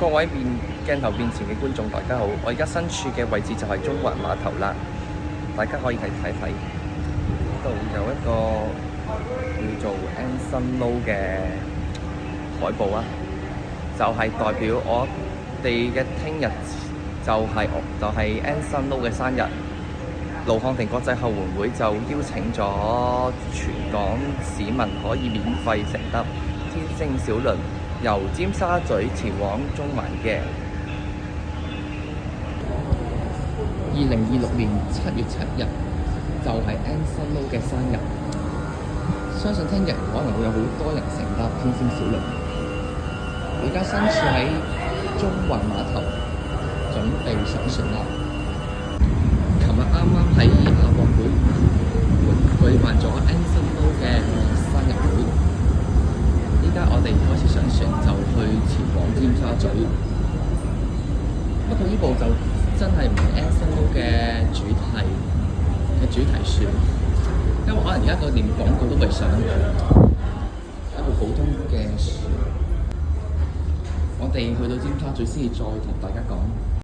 各位鏡頭面前嘅觀眾，大家好！我而家身處嘅位置就係中環碼頭啦，大家可以嚟睇睇，呢度有一個叫做 Anson Lo 嘅海報啊，就係代表我哋嘅聽日就係 Anson Lo 嘅生日。盧漢庭國際後援會就邀請咗全港市民可以免費乘搭天星小輪由尖沙咀前往中環嘅2026年7月7日，就係 Anson Lo 嘅生日。相信聽日可能會有好多人乘搭天星小輪。而家身處喺中環碼頭，準備上船啦。琴日啱啱喺亞博會舉辦咗 Anson Lo 嘅生日會，依家我哋開始上船，就去前往尖沙咀。不過呢部就真係唔係 Anson Lo 嘅主題船，因為可能而家個連廣告都未上，一部普通嘅船。我哋去到尖沙咀先至再同大家講。